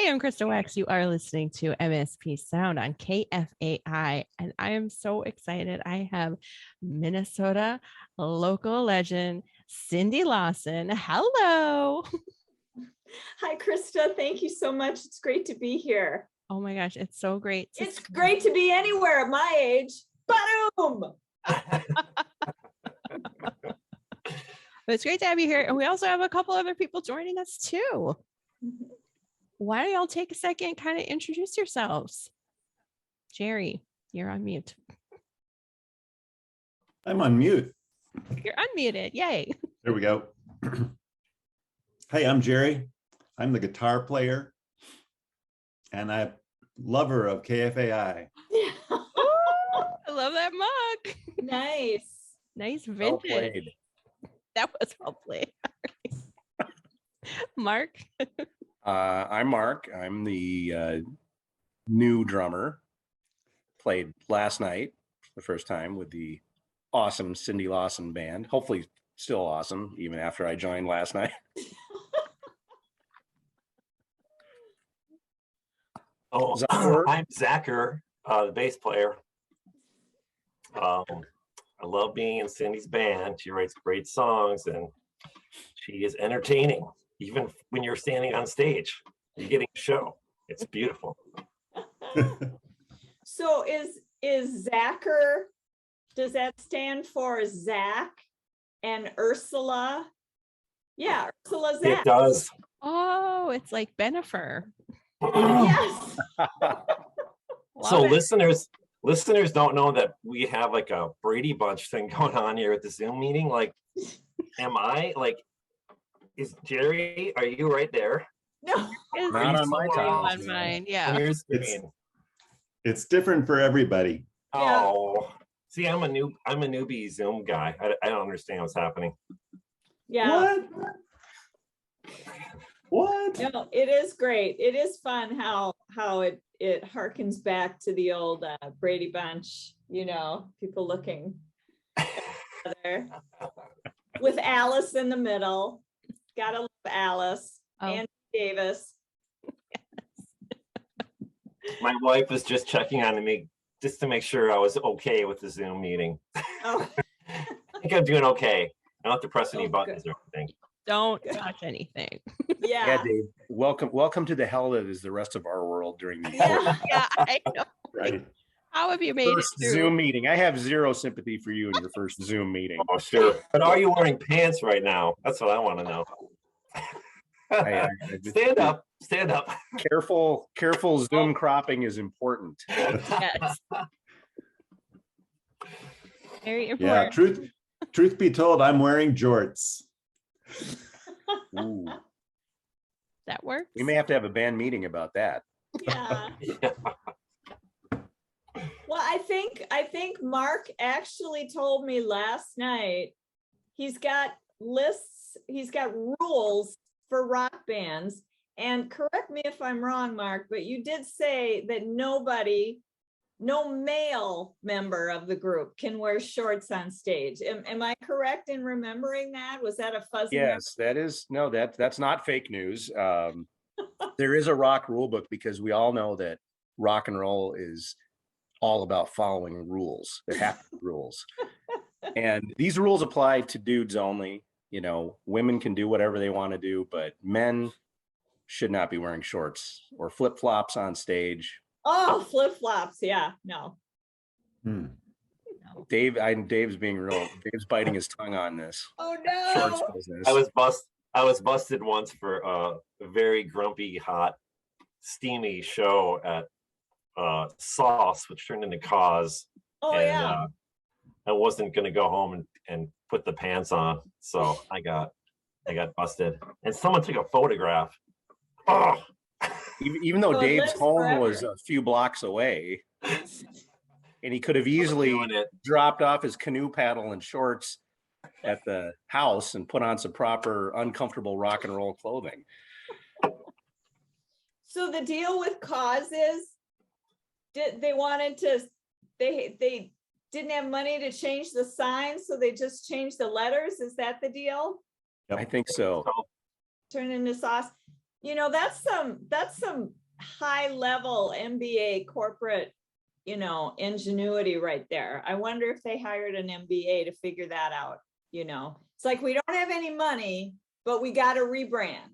I'm Krista Wax. You are listening to MSP Sound on KFAI, and I am so excited. I have Minnesota local legend Cindy Lawson. Hello. Hi, Krista. Thank you so much. It's great to be here. Oh my gosh, it's so great. It's great to be anywhere at my age. Boom. It's great to have you here. And we also have a couple other people joining us too. Why don't y'all take a second and kind of introduce yourselves? Jerry, you're on mute. I'm on mute. You're unmuted. Yay. There we go. Hey, I'm Jerry. I'm the guitar player and I'm lover of KFAI. Yeah. I love that mug. Nice. Nice vintage. Well played. That was well played. Mark. I'm Mark. I'm the new drummer. Played last night for the first time with the awesome Cindy Lawson band. Hopefully still awesome even after I joined last night. I'm Zachar, the bass player. I love being in Cindy's band. She writes great songs and she is entertaining. Even when you're standing on stage, you're getting a show. It's beautiful. So is Zachar, does that stand for Zach and Ursula? Yeah, Ursula Zach. It does. Oh, it's like Benifer. Yes. So listeners don't know that we have like a Brady Bunch thing going on here at the Zoom meeting. Like, is Jerry, are you right there? No. Not on my time. On mine, yeah. It's different for everybody. Oh, see, I'm a newbie Zoom guy. I don't understand what's happening. Yeah. What? No, it is great. It is fun how it harkens back to the old Brady Bunch, people looking at each other with Alice in the middle. Gotta love Alice and Davis. My wife was just checking on me just to make sure I was okay with the Zoom meeting. Oh. I think I'm doing okay. I don't have to press any buttons or anything. Don't touch anything. Yeah, Dave. Welcome to the hell that is the rest of our world during the Yeah, I know. Right. How have you made first it through? Zoom meeting. I have zero sympathy for you in your first Zoom meeting. Oh, sure. But are you wearing pants right now? That's what I want to know. Stand up. Careful Zoom cropping is important. Yes. Very important. Yeah, truth be told, I'm wearing jorts. Ooh. That works. We may have to have a band meeting about that. yeah. Well, I think Mark actually told me last night he's got lists, he's got rules for rock bands. And correct me if I'm wrong, Mark, but you did say that no male member of the group can wear shorts on stage. Am I correct in remembering that? Was that a fuzzy? Yes, that's not fake news. There is a rock rule book because we all know that rock and roll is all about following rules. There have to be rules. And these rules apply to dudes only. Women can do whatever they want to do, but men should not be wearing shorts or flip-flops on stage. Oh, flip-flops. Yeah, no. Dave's being real. Dave's biting his tongue on this. Oh no. Shorts business. I was busted once for a very grumpy, hot, steamy show at Sauce, which turned into Cause. Oh, and, yeah. I wasn't gonna go home and put the pants on, so I got busted. And someone took a photograph. Oh. Even though So Dave's home forever. was a few blocks away, and he could have easily dropped off his canoe paddle and shorts at the house and put on some proper uncomfortable rock and roll clothing. So the deal with Cause is they didn't have money to change the signs, so they just changed the letters. Is that the deal? I think so. Turn into Sauce. That's some high level MBA corporate, you know, ingenuity right there. I wonder if they hired an MBA to figure that out. You know, it's like, we don't have any money, but we got to rebrand.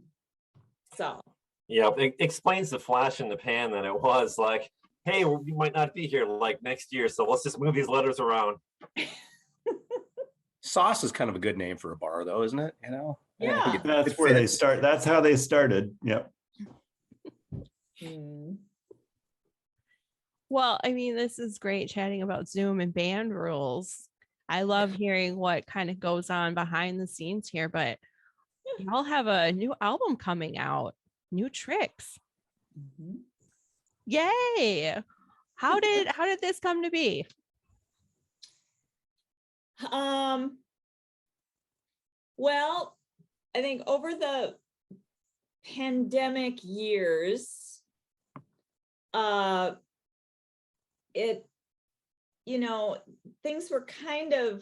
So. Yeah, it explains the flash in the pan that it was like, hey, we might not be here like next year, so let's just move these letters around. Sauce is kind of a good name for a bar, though, isn't it? You know, Yeah. I think That's it where they fits. start. That's how they started. Yep. Well, I mean, this is great chatting about Zoom and band rules. I love hearing what kind of goes on behind the scenes here, but y'all have a new album coming out, New Tricks. Yay. How did this come to be? Well, I think over the pandemic years, it, you know, things were kind of,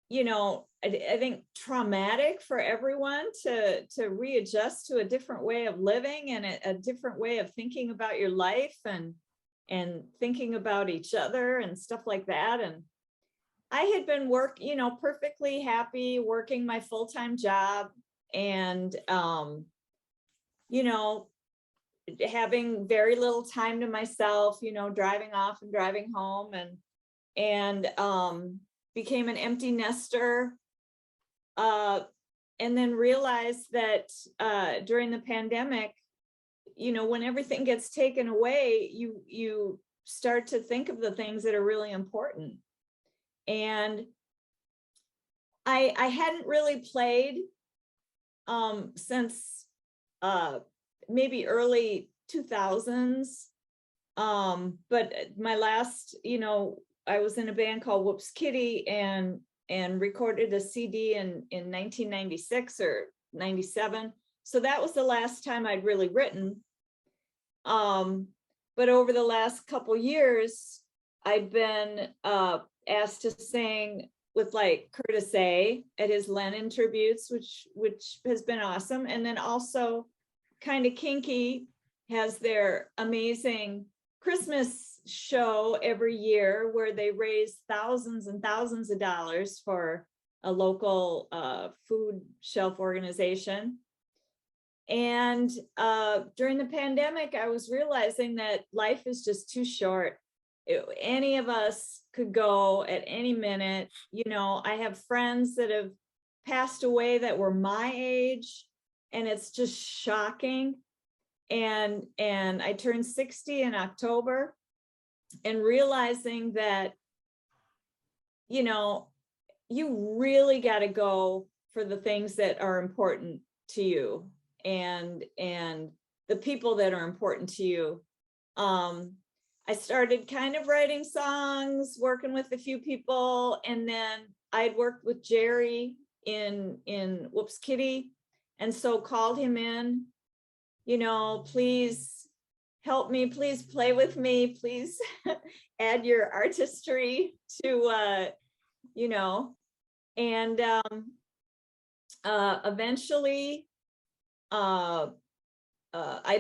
you know, I think traumatic for everyone to readjust to a different way of living and a different way of thinking about your life and thinking about each other and stuff like that. And I had been perfectly happy working my full-time job and, you know, having very little time to myself, you know, driving off and driving home and became an empty nester. And then realized that during the pandemic, you know, when everything gets taken away, you start to think of the things that are really important. And I hadn't really played since maybe early 2000s. But my last, you know, I was in a band called Whoops Kitty and recorded a CD in 1996 or 97. So that was the last time I'd really written. But over the last couple years, I've been asked to sing with like Curtis A at his Lennon tributes, which has been awesome. And then also Kind of Kinky has their amazing Christmas show every year where they raise thousands and thousands of dollars for a local food shelf organization. And during the pandemic, I was realizing that life is just too short. Any of us could go at any minute. You know, I have friends that have passed away that were my age, and it's just shocking. And I turned 60 in October, and realizing that, you know, you really got to go for the things that are important to you and the people that are important to you. I started kind of writing songs, working with a few people, and then I'd worked with Jerry in Whoops Kitty, and so called him in, you know, please help me, please play with me, please add your artistry to, you know, and eventually I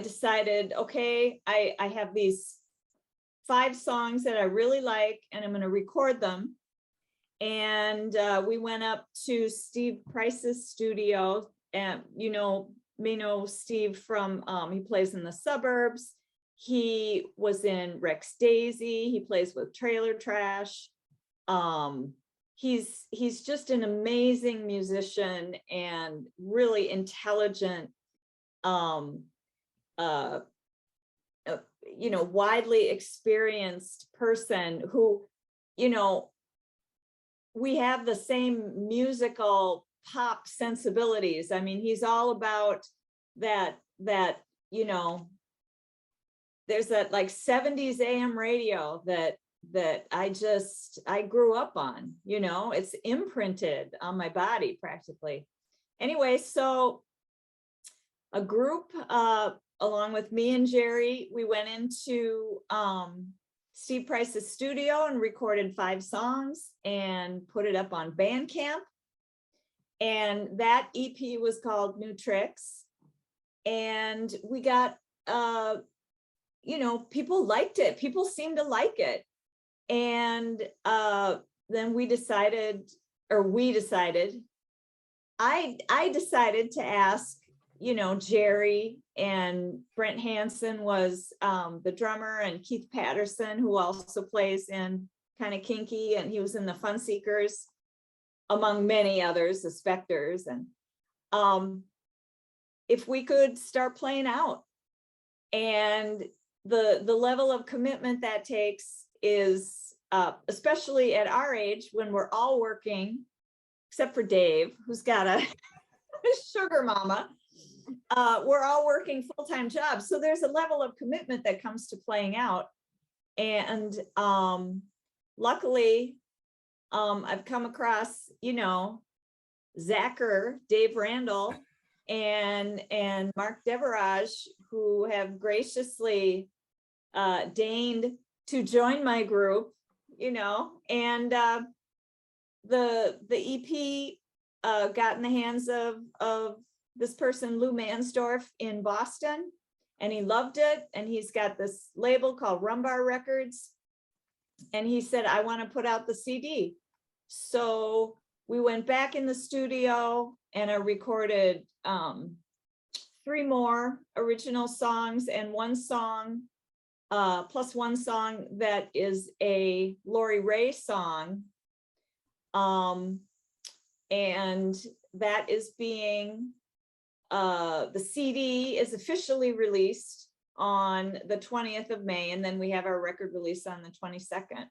decided, okay, I have these 5 songs that I really like, and I'm going to record them. And we went up to Steve Price's studio, and you know, may know Steve from he plays in the Suburbs. He was in Rex Daisy. He plays with Trailer Trash. He's just an amazing musician and really intelligent, you know, widely experienced person who, you know, we have the same musical pop sensibilities. I mean, he's all about that, you know, there's that like 70s AM radio that I grew up on, you know, it's imprinted on my body practically. Anyway, so a group, along with me and Jerry, we went into Steve Price's studio and recorded 5 songs and put it up on Bandcamp. And that EP was called New Tricks. And we got people liked it. People seemed to like it. And then we decided, I decided to ask, Jerry, and Brent Hansen was the drummer, and Keith Patterson, who also plays in Kind of Kinky, and he was in the Fun Seekers, among many others, the Spectors. And if we could start playing out, and the level of commitment that takes is, especially at our age when we're all working, except for Dave, who's got a sugar mama. We're all working full-time jobs. So there's a level of commitment that comes to playing out. And luckily, I've come across, Zacher, Dave Randall, and Mark Devaraj, who have graciously deigned to join my group, and the EP got in the hands of this person, Lou Mansdorf, in Boston, and he loved it. And he's got this label called Rumbar Records. And he said, I want to put out the CD. So we went back in the studio, and I recorded 3 more original songs, and one song, plus one song that is a Lori Ray song. And that is being, the CD is officially released on the 20th of May, and then we have our record release on the 22nd.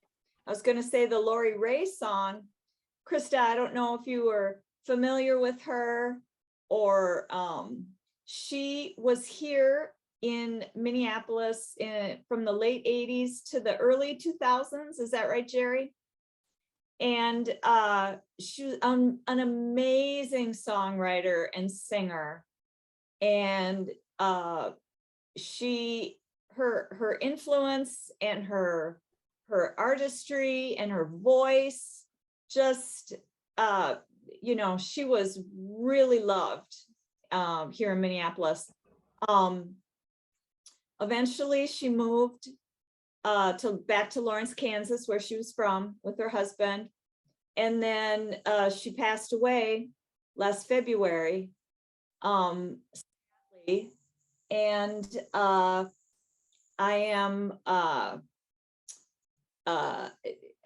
I was going to say the Lori Ray song, Krista, I don't know if you were familiar with her, or she was here in Minneapolis from the late 80s to the early 2000s. Is that right, Jerry? And she was an amazing songwriter and singer. And her influence and her artistry and her voice, just she was really loved here in Minneapolis. Eventually she moved back to Lawrence, Kansas, where she was from, with her husband. And then she passed away last February. And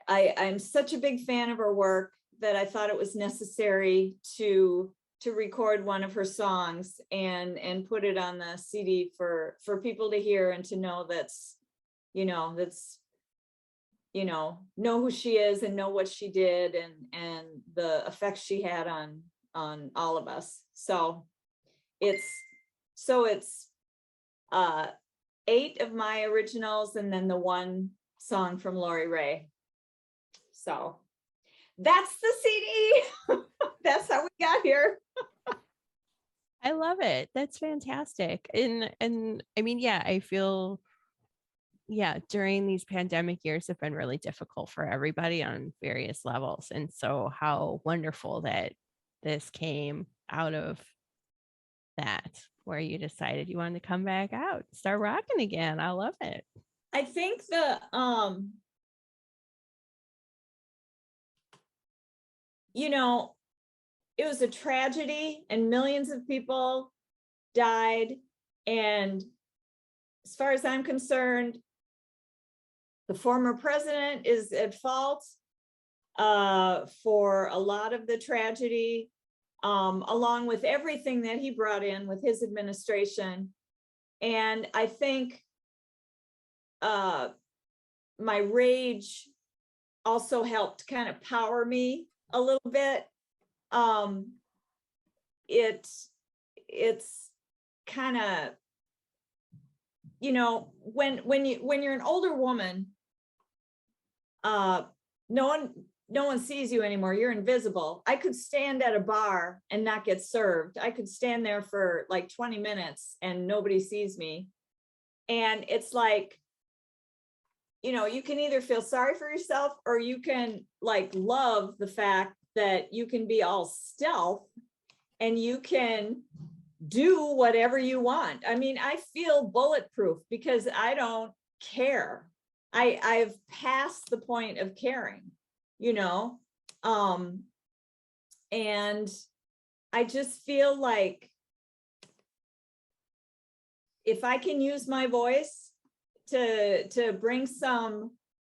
I'm such a big fan of her work that I thought it was necessary to record one of her songs and put it on the CD for people to hear and to know know who she is and know what she did and the effect she had on all of us. So it's 8 of my originals, and then the one song from Lori Ray. So that's the CD. That's how we got here. I love it. That's fantastic. And I mean, yeah, I feel, during these pandemic years have been really difficult for everybody on various levels. And so how wonderful that this came out of that, where you decided you wanted to come back out, start rocking again. I love it. I think it was a tragedy and millions of people died. And as far as I'm concerned, the former president is at fault for a lot of the tragedy, along with everything that he brought in with his administration. And I think my rage also helped kind of power me a little bit. It's kind of, when you're an older woman, no one sees you anymore. You're invisible. I could stand at a bar and not get served. I could stand there for like 20 minutes and nobody sees me. And it's like, you can either feel sorry for yourself, or you can love the fact that you can be all stealth and you can do whatever you want. I mean, I feel bulletproof because I don't care. I've passed the point of caring, you know, and I just feel like if I can use my voice to bring some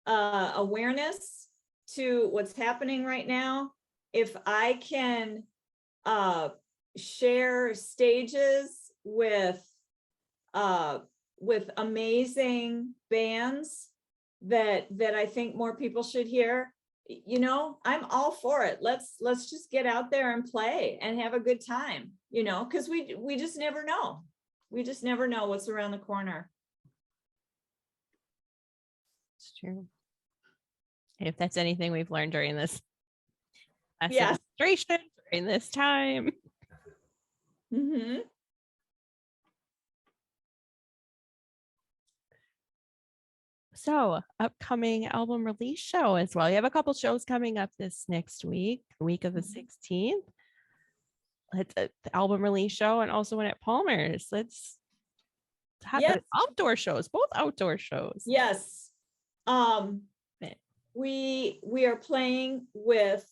awareness to what's happening right now, if I can share stages with amazing bands that I think more people should hear, you know, I'm all for it. Let's just get out there and play and have a good time, you know, because we just never know. We just never know what's around the corner. It's true. If that's anything we've learned during this Yes. administration, during this time. Mm-hmm. So, upcoming album release show as well. You have a couple shows coming up this next week, the week of the 16th. It's the album release show and also one at Palmer's. Let's have Yes. outdoor shows, both outdoor shows. Yes. We are playing with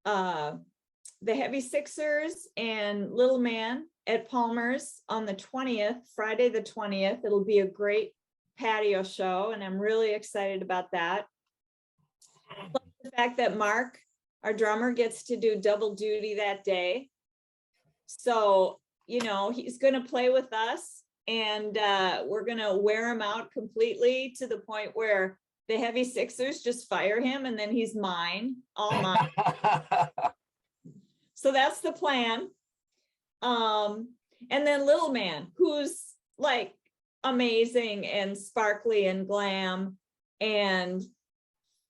the Heavy Sixers and Little Man at Palmer's on the 20th, Friday the 20th. It'll be a great patio show, and I'm really excited about that. Plus the fact that Mark, our drummer, gets to do double duty that day. So, you know, he's going to play with us, and we're going to wear him out completely to the point where the Heavy Sixers just fire him, and then he's mine, all mine. So that's the plan. And then Little Man, who's like amazing and sparkly and glam and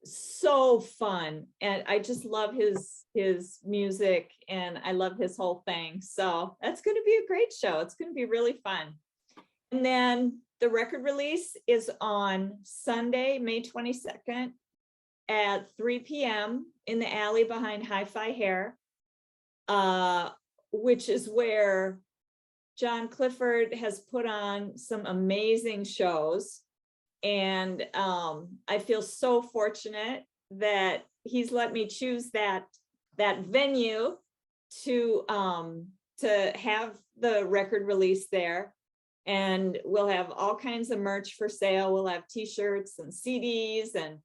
so fun. And I just love his music, and I love his whole thing. So that's going to be a great show. It's going to be really fun. And then the record release is on Sunday, May 22nd at 3 p.m. in the alley behind HiFi Hair, which is where John Clifford has put on some amazing shows. And I feel so fortunate that he's let me choose that venue to have the record release there. And we'll have all kinds of merch for sale. We'll have t-shirts and CDs, and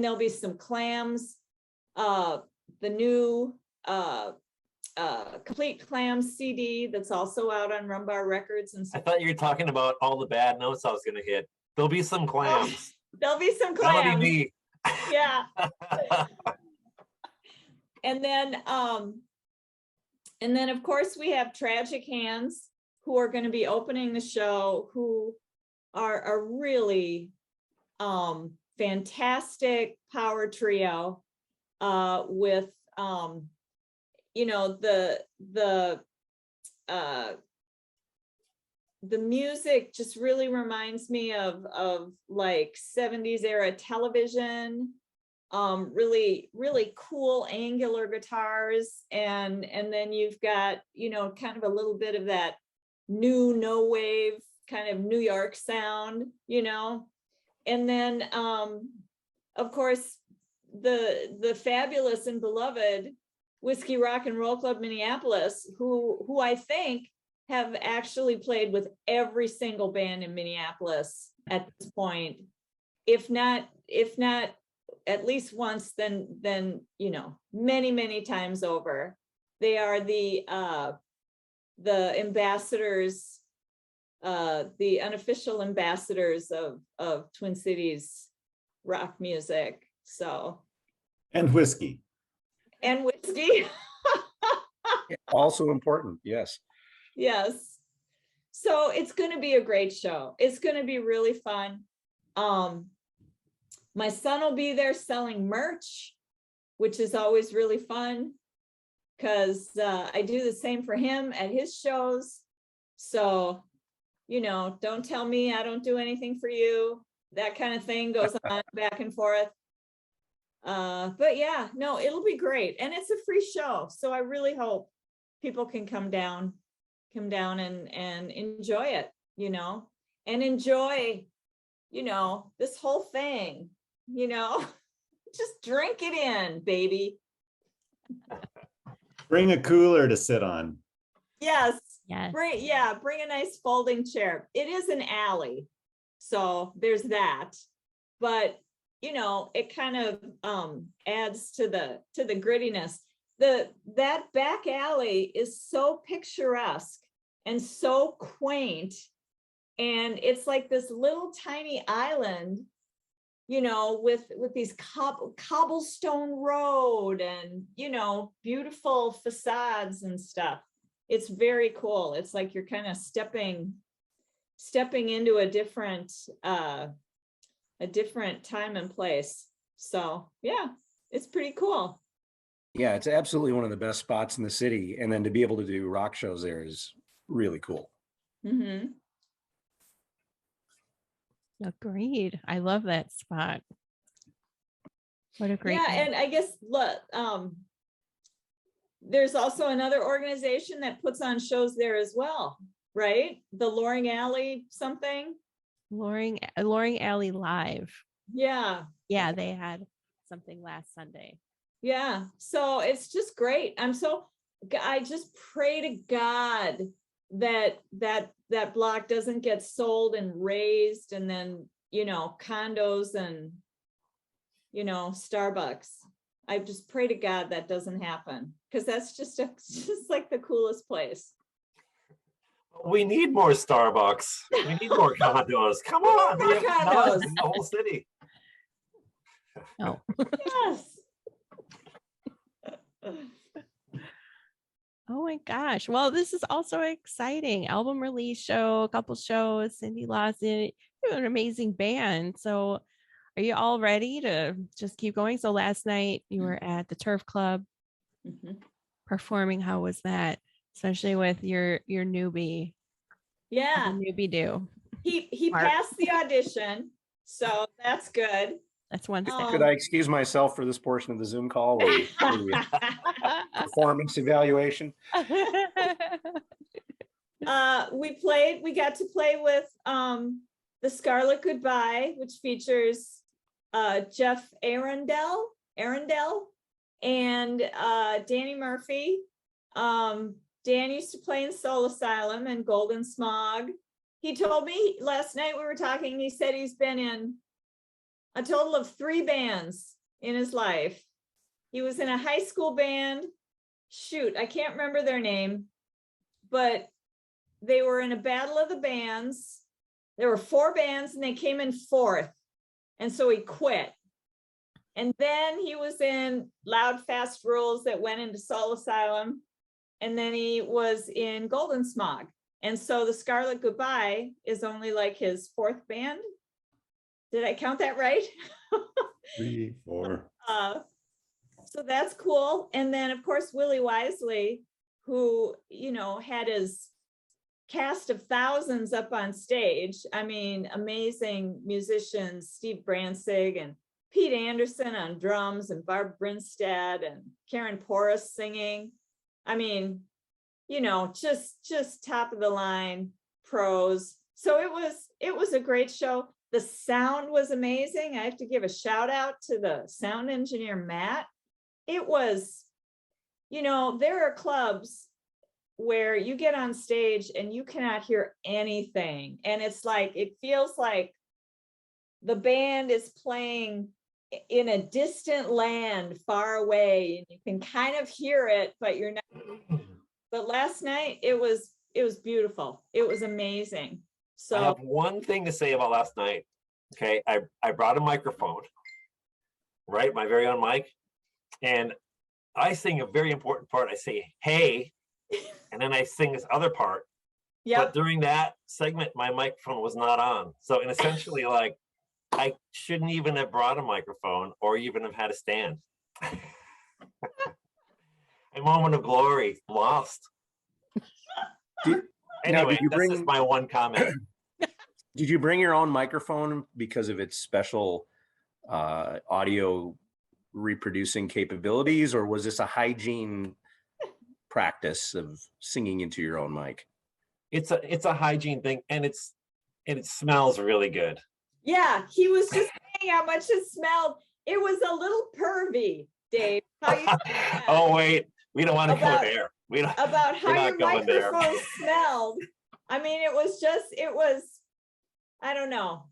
there'll be some clams. The new Complete Clams CD that's also out on Rumbar Records. And I thought you were talking about all the bad notes I was going to hit. There'll be some clams. There'll be some clams. That'll be me. Yeah. And then of course we have Tragic Hands, who are going to be opening the show, who are a really fantastic power trio with you know, the music just really reminds me of like 70s era television, really cool angular guitars, and then you've got, you know, kind of a little bit of that new no wave kind of New York sound, you know. And then of course the fabulous and beloved Whiskey Rock and Roll Club Minneapolis, who I think have actually played with every single band in Minneapolis at this point, if not at least once, then you know, many times over. They are the ambassadors, the unofficial ambassadors of Twin Cities rock music. So, and whiskey. And whiskey. Also important, yes. Yes. So it's going to be a great show. It's going to be really fun. My son will be there selling merch, which is always really fun because I do the same for him at his shows. So, you know, don't tell me I don't do anything for you. That kind of thing goes on back and forth. But yeah, no, it'll be great. And it's a free show. So I really hope people can come down come down and enjoy it, you know, and enjoy, you know, this whole thing, you know, just drink it in, baby. Bring a cooler to sit on. Yes. Yes. Bring a nice folding chair. It is an alley, so there's that. But you know, it kind of adds to the grittiness. That back alley is so picturesque and so quaint, and it's like this little tiny island, you know, with these cobblestone road and, you know, beautiful facades and stuff. It's very cool. It's like you're kind of stepping into a different time and place. So yeah, it's pretty cool. Yeah, it's absolutely one of the best spots in the city. And then to be able to do rock shows there is really cool. Mm-hmm. Agreed. I love that spot. What a great. Yeah, and I guess look, there's also another organization that puts on shows there as well, right? The Loring Alley something. Loring Alley Live. Yeah. Yeah, they had something last Sunday. Yeah. So it's just great. I just pray to God that block doesn't get sold and raised and then, you know, condos and, you know, Starbucks. I just pray to God that doesn't happen, because that's just like the coolest place. We need more Starbucks. We need more condos. Come on, More we have condos. in the whole city. Oh. Yes. Oh my gosh. Well, this is also exciting. Album release show, a couple shows, Cindy Lawson, you're an amazing band. So are you all ready to just keep going? So last night you were at the Turf Club performing. How was that? Especially with your newbie. Yeah. Newbie do. He passed the audition, so that's good. That's one step. Could I excuse myself for this portion of the Zoom call? Performance evaluation. We got to play with the Scarlet Goodbye, which features Jeff Arundel and Danny Murphy. Dan used to play in Soul Asylum and Golden Smog. He told me last night we were talking, he said he's been in a total of 3 bands in his life. He was in a high school band. Shoot, I can't remember their name, but they were in a battle of the bands. There were 4 bands and they came in 4th. And so he quit. And then he was in Loud Fast Rules that went into Soul Asylum. And then he was in Golden Smog. And so the Scarlet Goodbye is only like his 4th band. Did I count that right? 3, 4. So that's cool. And then of course, Willie Wisely, who, you know, had his cast of thousands up on stage. I mean, amazing musicians, Steve Bransig and Pete Anderson on drums and Barb Brinstad and Karen Porras singing. I mean, you know, just top of the line pros. So it was a great show. The sound was amazing. I have to give a shout out to the sound engineer, Matt. It was, you know, there are clubs where you get on stage and you cannot hear anything. And it's like, it feels like the band is playing in a distant land far away and you can kind of hear it, but you're not. But last night it was beautiful. It was amazing. So I have one thing to say about last night. Okay, I brought a microphone, right? My very own mic. And I sing a very important part. I say, hey, and then I sing this other part. yeah. But during that segment, my microphone was not on. So, and essentially, like, I shouldn't even have brought a microphone or even have had a stand. A moment of glory lost. Anyway, that's just my one comment. Did you bring your own microphone because of its special audio reproducing capabilities, or was this a hygiene practice of singing into your own mic? it's a hygiene thing, and it smells really good. Yeah, he was just saying how much it smelled. It was a little pervy, Dave. How you say that? Oh wait, we don't want to go About- there. We don't. About we're how not your going there. microphone smelled. I mean, it was, I don't know.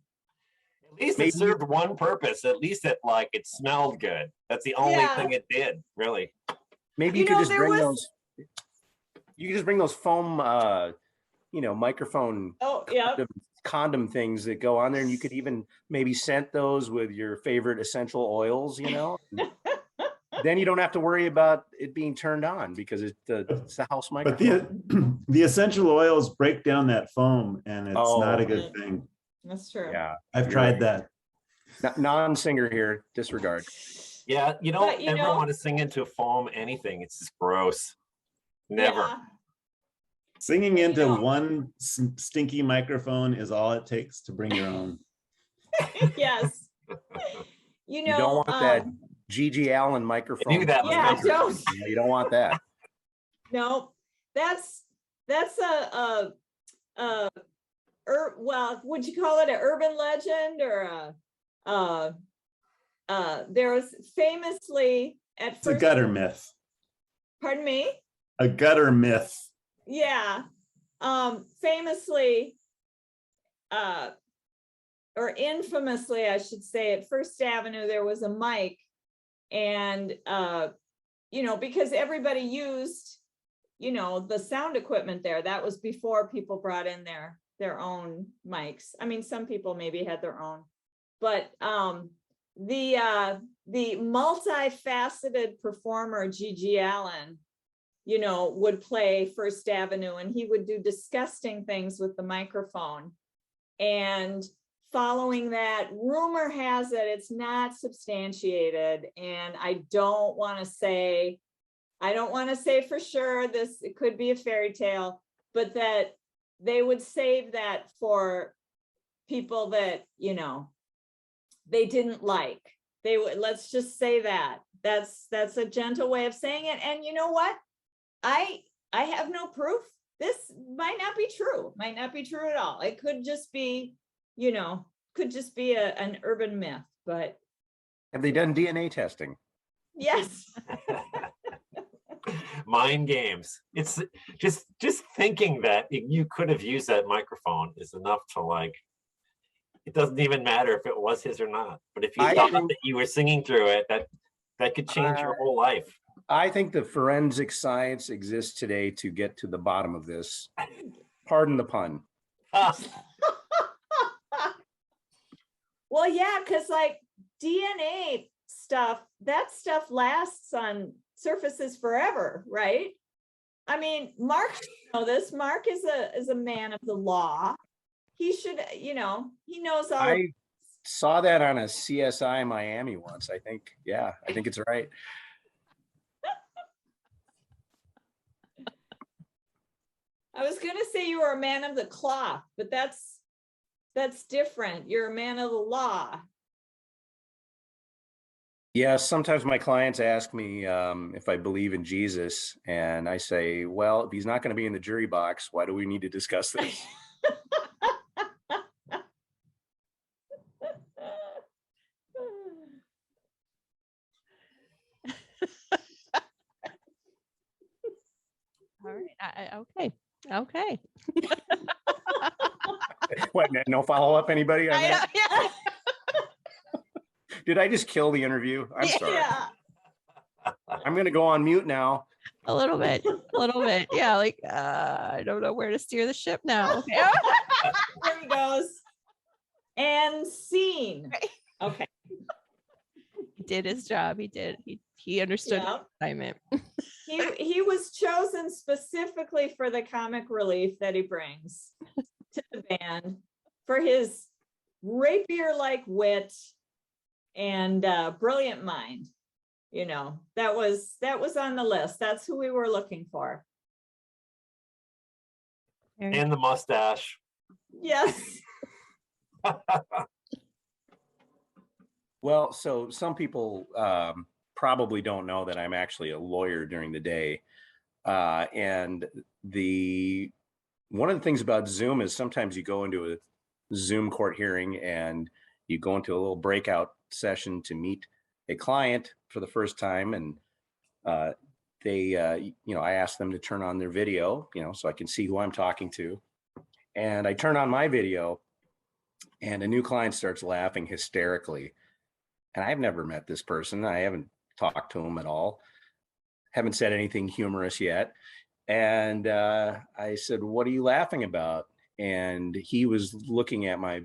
At least Maybe- it served one purpose. At least it smelled good. That's the only Yeah. thing it did, really. Maybe You you could know, just there bring was- those. You could just bring those foam, microphone Oh, yeah. condom things that go on there, and you could even maybe scent those with your favorite essential oils. Then you don't have to worry about it being turned on because it's the house But microphone. the essential oils break down that foam, and it's not a good thing. That's true. Yeah, I've You're tried right. that. Non-singer here. Disregard. Yeah, you don't But, you ever know- want to sing into foam anything. It's just gross. Never. Yeah. Singing into know- one stinky microphone is all it takes to bring your own. Yes. You know, You don't want that G.G. Allen microphone. I knew that was Yeah, coming. don't. You don't want that. No, that's well, would you call it an urban legend or there was famously at It's a first, gutter myth. pardon me? A gutter myth. Yeah. Famously, or infamously, I should say, at First Avenue, there was a mic, and because everybody used, the sound equipment there. That was before people brought in their own mics. I mean, some people maybe had their own, but the multifaceted performer G.G. Allen, would play First Avenue, and he would do disgusting things with the microphone. And following that, rumor has it, it's not substantiated. And I don't want to say for sure this, it could be a fairy tale, but that they would save that for people that, they didn't like. They would, let's just say that. That's a gentle way of saying it. And you know what? I have no proof. This might not be true. Might not be true at all. It could just be, an urban myth. But Have they done DNA testing? yes. Mind games. It's just thinking that you could have used that microphone is enough to it doesn't even matter if it was his or not. But if you thought that you were singing through it, that could change your whole life. I think the forensic science exists today to get to the bottom of this. Pardon the pun. Well, yeah, because DNA stuff, that stuff lasts on surfaces forever, right? I mean, Mark should know this. Mark is a man of the law. He should, he knows all. I saw that on a CSI Miami once. I think it's right. I was going to say you were a man of the cloth, but that's different. You're a man of the law. Yeah, sometimes my clients ask me if I believe in Jesus, and I say, well, if he's not going to be in the jury box, why do we need to discuss this? All right. Okay. What, no follow-up, anybody on that? Yeah. Did I just kill the interview? I'm sorry. Yeah. I'm going to go on mute now. A little bit. Yeah. I don't know where to steer the ship now. Okay. There he goes. And scene. Okay. He did his job. He did. He understood Yeah. the assignment. He was chosen specifically for the comic relief that he brings to the band, for his rapier-like wit and brilliant mind. That was on the list. That's who we were looking for. And the mustache. Yes. Well, so some people probably don't know that I'm actually a lawyer during the day. And the one of the things about Zoom is sometimes you go into a Zoom court hearing and you go into a little breakout session to meet a client for the first time, and I ask them to turn on their video, so I can see who I'm talking to. And I turn on my video and a new client starts laughing hysterically. And I've never met this person. I haven't talked to him at all. Haven't said anything humorous yet. And I said, "What are you laughing about?" And he was looking at my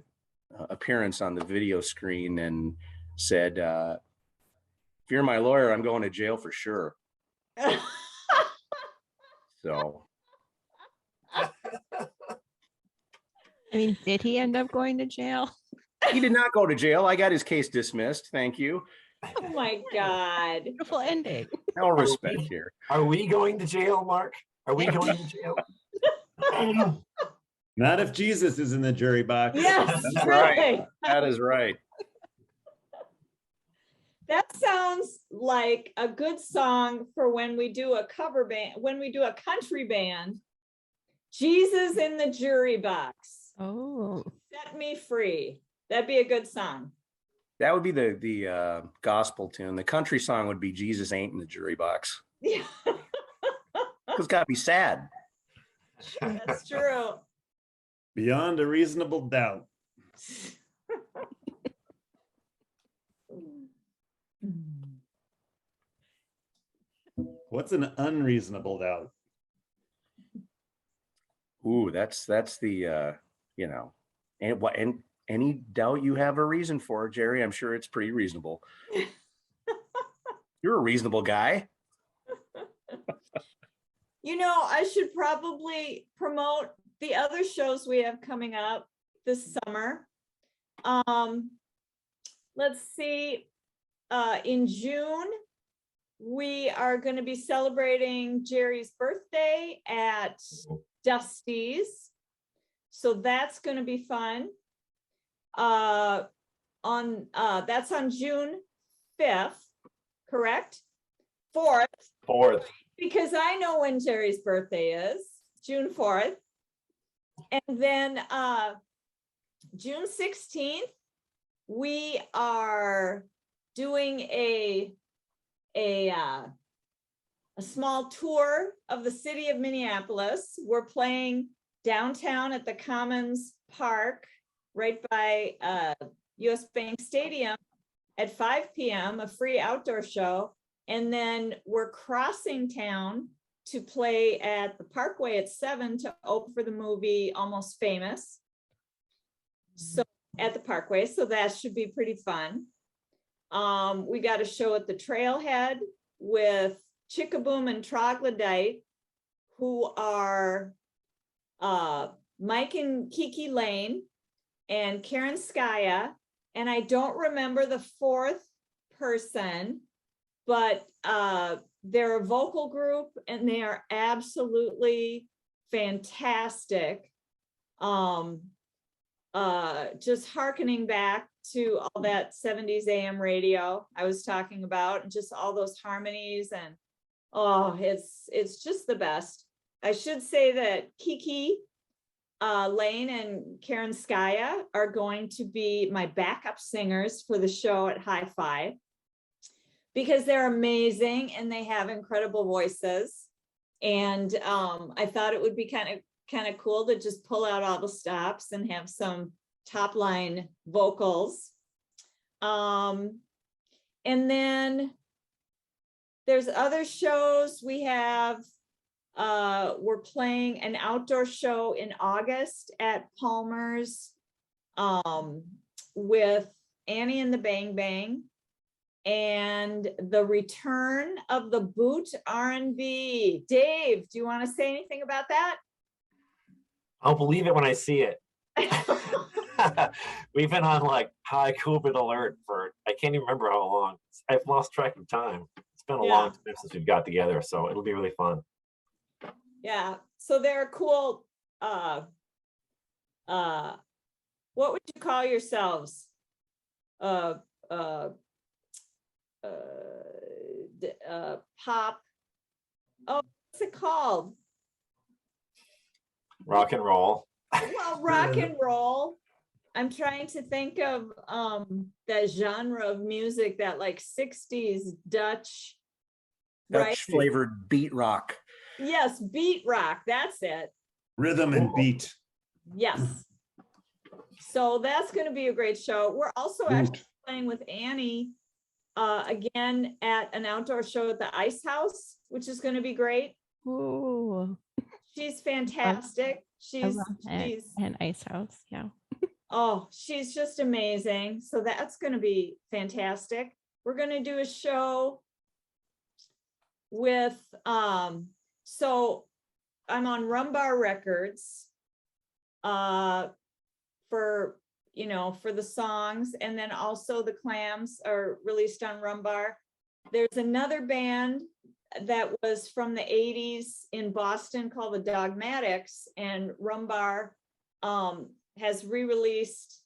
appearance on the video screen and said, "If you're my lawyer, I'm going to jail for sure." So, I mean, did he end up going to jail? he did not go to jail. I got his case dismissed. Thank you. Oh my God. Beautiful ending. No respect here. Are we going to jail, Mark? Are we going to jail? Not if Jesus is in the jury box. Yes, That's really. right. That is right. That sounds like a good song for when we do a cover band, when we do a country band. Jesus in the jury box. Oh, Set me free. That'd be a good song. That would be the gospel tune. The country song would be Jesus Ain't in the Jury Box. Yeah, It's got to be sad. that's true. Beyond a reasonable doubt. What's an unreasonable doubt? Ooh, that's the and any doubt you have a reason for, Jerry, I'm sure it's pretty reasonable. You're a reasonable guy. I should probably promote the other shows we have coming up this summer. Let's see, in June, we are going to be celebrating Jerry's birthday at Dusty's. So that's going to be fun. That's on June 5th, correct? 4th. Because I know when Jerry's birthday is, June 4th. And then June 16th, we are doing a small tour of the city of Minneapolis. We're playing downtown at the Commons Park, right by US Bank Stadium at 5 p.m., a free outdoor show. And then we're crossing town to play at the Parkway at 7 to open for the movie Almost Famous. So at the Parkway, so that should be pretty fun. We got a show at the Trailhead with Chickaboom and Troglodyte, who are Mike and Kiki Lane and Karen Skaya. And I don't remember the fourth person, but they're a vocal group and they are absolutely fantastic. Just hearkening back to all that 70s AM radio I was talking about, and just all those harmonies, and it's just the best. I should say that Kiki Lane and Karen Skaya are going to be my backup singers for the show at HiFi, because they're amazing and they have incredible voices. And I thought it would be kind of cool to just pull out all the stops and have some top line vocals. And then there's other shows we have. We're playing an outdoor show in August at Palmer's with Annie and the Bang Bang, and the return of the Boot R&B. Dave, do you want to say anything about that? I'll believe it when I see it. We've been on like high COVID alert for, I can't even remember how long. I've lost track of time. It's been a long time since we've got together, so it'll be really fun. Yeah, so they're cool. What would you call yourselves? Pop. Oh, what's it called? rock and roll. Well, rock and roll. I'm trying to think of that genre of music, that like 60s Dutch, right? Dutch flavored beat rock. Yes, beat rock. That's it. Rhythm and beat. Yes. So that's going to be a great show. We're also actually playing with Annie again at an outdoor show at the Ice House, which is going to be great. Ooh, She's fantastic. I She's love an ice house. Yeah. oh, she's just amazing. So that's going to be fantastic. We're going to do a show with so I'm on Rumbar Records for for the songs, and then also the Clams are released on Rumbar. There's another band that was from the 80s in Boston called the Dogmatics, and Rumbar has re-released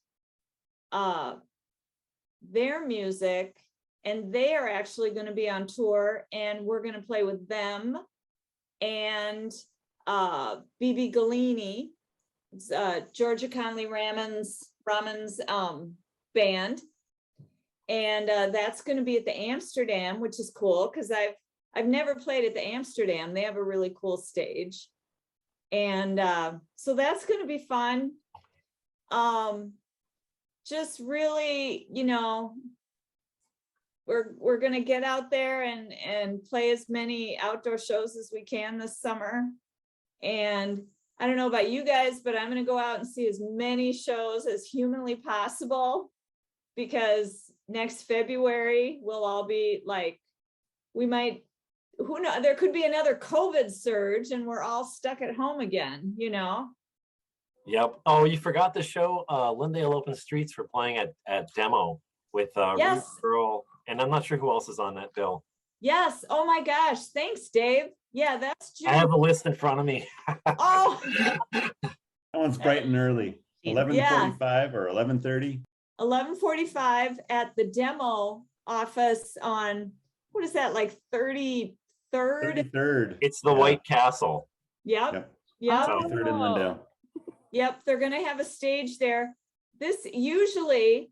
their music, and they are actually going to be on tour, and we're going to play with them and BB Galini, Georgia Conley Ramon's band, and that's going to be at the Amsterdam, which is cool because I've never played at the Amsterdam. They have a really cool stage, and so that's going to be fun. Just really, we're going to get out there and play as many outdoor shows as we can this summer. And I don't know about you guys, but I'm going to go out and see as many shows as humanly possible, because next February we'll all be like, we might, who knows, there could be another COVID surge and we're all stuck at home again, Yep. Oh, you forgot the show, Lindale Open Streets for playing at Demo with Yes. Ruth Girl, and I'm not sure who else is on that bill. Yes. Oh my gosh. Thanks, Dave. Yeah, that's June. I have a list in front of me. Oh, That one's bright and early. 11:45 or 11:30. 11:45 at the Demo office on, what is that, like 33rd? 33rd. It's the White Castle. Yep. Yep. Yep. 33rd in Lindale. Yep. They're going to have a stage there. This usually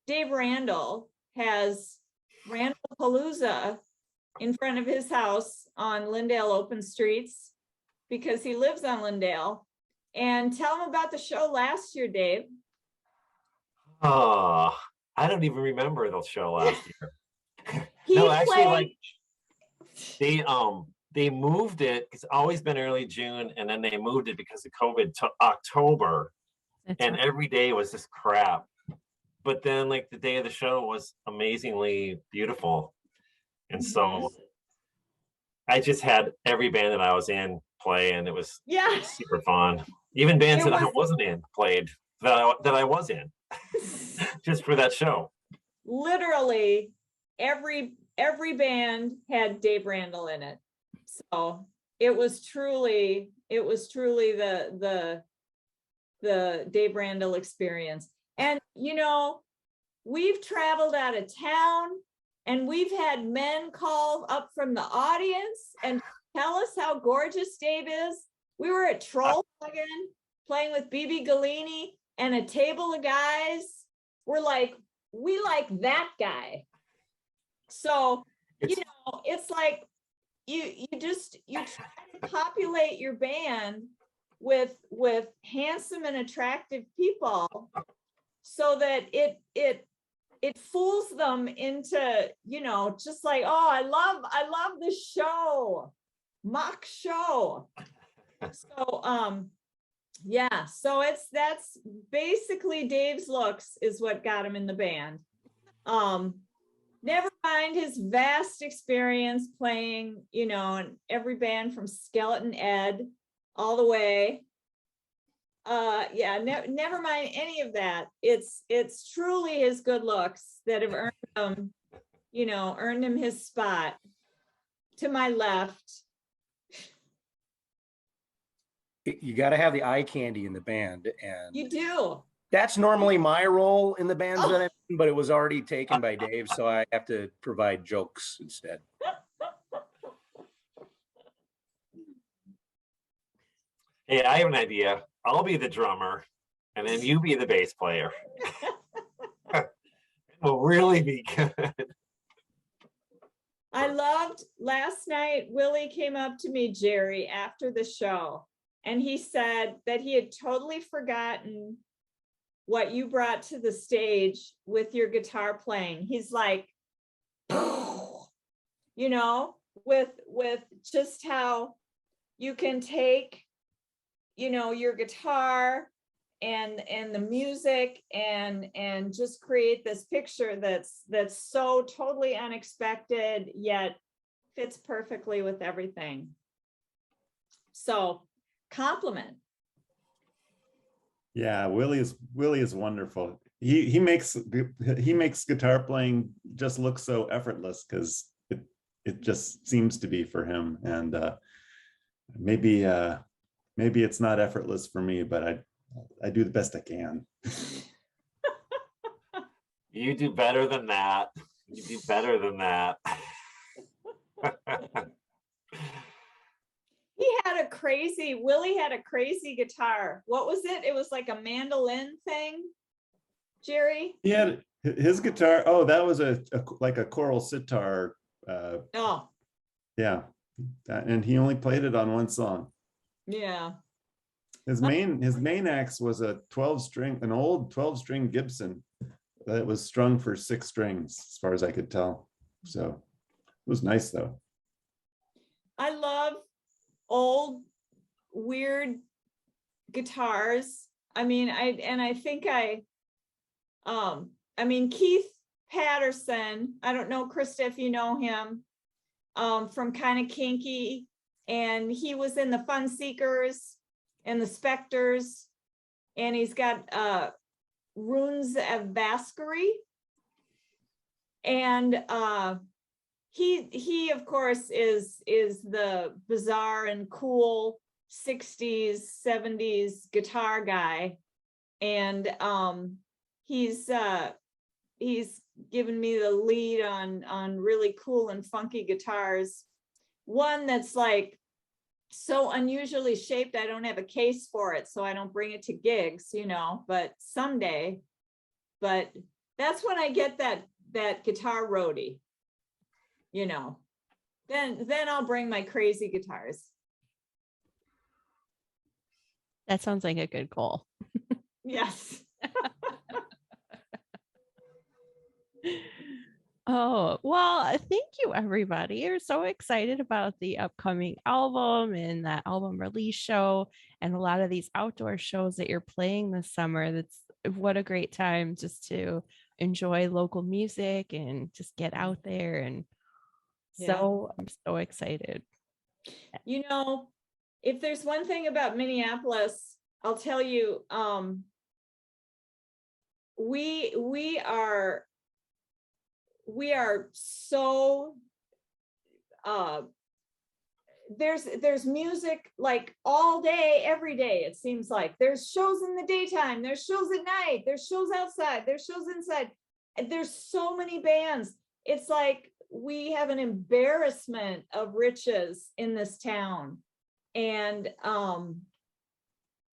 Dave Randall has Randall Palooza in front of his house on Lindale Open Streets, because he lives on Lindale. And tell him about the show last year, Dave. Oh, I don't even remember the show last year. He No, actually, played, like they moved it. It's always been early June, and then they moved it because of COVID to October, and every day was just crap. But then, like, the day of the show was amazingly beautiful, and so I just had every band that I was in play, and it was super fun. Even bands that I wasn't in played that I was in just for that show. Literally every band had Dave Randall in it. So it was truly the Dave Randall experience. And we've traveled out of town, and we've had men call up from the audience and tell us how gorgeous Dave is. We were at Trollhagen playing with BB Galini, and a table of guys were like, we like that guy. So, it's like you try to populate your band with handsome and attractive people, so that it fools them into, just like, oh, I love this show, mock show. So so that's basically Dave's looks is what got him in the band. Never mind his vast experience playing, in every band from Skeleton Ed all the way. Never mind any of that. It's truly his good looks that have earned him his spot to my left. You got to have the eye candy in the band, and You do. that's normally my role in the bands that I'm in, but it was already taken by Dave, so I have to provide jokes instead. Hey, I have an idea. I'll be the drummer, and then you be the bass player. It'll really be good. I loved last night. Willie came up to me, Jerry, after the show, and he said that he had totally forgotten what you brought to the stage with your guitar playing. He's like, you know, with just how you can take, you know, your guitar and the music and just create this picture that's so totally unexpected yet fits perfectly with everything. So compliment. Yeah, Willie is wonderful. He makes guitar playing just look so effortless because it just seems to be for him. And maybe it's not effortless for me, but I do the best I can. You do better than that. You do better than that. Willie had a crazy guitar. What was it? It was like a mandolin thing, Jerry? He had his guitar. Oh, that was like a choral sitar. Oh, Yeah, and he only played it on one song. yeah. His main axe was an old 12-string Gibson that was strung for 6 strings, as far as I could tell. So it was nice though. I love old weird guitars. I mean, Keith Patterson, I don't know, Krista, if you know him, from Kind of Kinky, and he was in the Fun Seekers and the Specters, and he's got Runes of Vasquery, and he of course is the bizarre and cool 60s 70s guitar guy, and he's given me the lead on really cool and funky guitars. One that's like so unusually shaped, I don't have a case for it, so I don't bring it to gigs, you know, but someday. But that's when I get that guitar roadie, you know, then I'll bring my crazy guitars. That sounds like a good goal. Yes. Oh, well, thank you, everybody. You're so excited about the upcoming album and that album release show and a lot of these outdoor shows that you're playing this summer. That's what a great time just to enjoy local music and just get out there. And so I'm so excited. You know, if there's one thing about Minneapolis, I'll tell you, we are so there's music like all day, every day. It seems like there's shows in the daytime, there's shows at night, there's shows outside, there's shows inside, and there's so many bands. It's like we have an embarrassment of riches in this town, and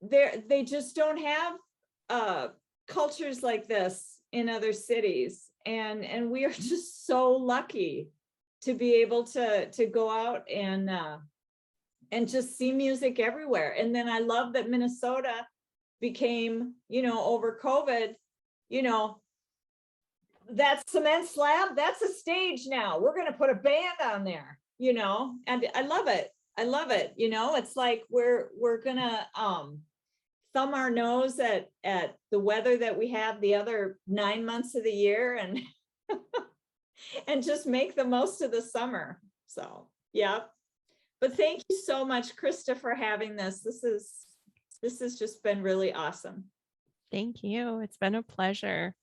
they just don't have cultures like this in other cities, and we are just so lucky to be able to go out and just see music everywhere. And then I love that Minnesota became, you know, over COVID, you know, that cement slab, that's a stage now. We're going to put a band on there, you know, and I love it. I love it. You know, it's like we're going to thumb our nose at the weather that we have the other 9 months of the year, and and just make the most of the summer. So, yeah. But thank you so much, Krista, for having this. This has just been really awesome. Thank you. It's been a pleasure.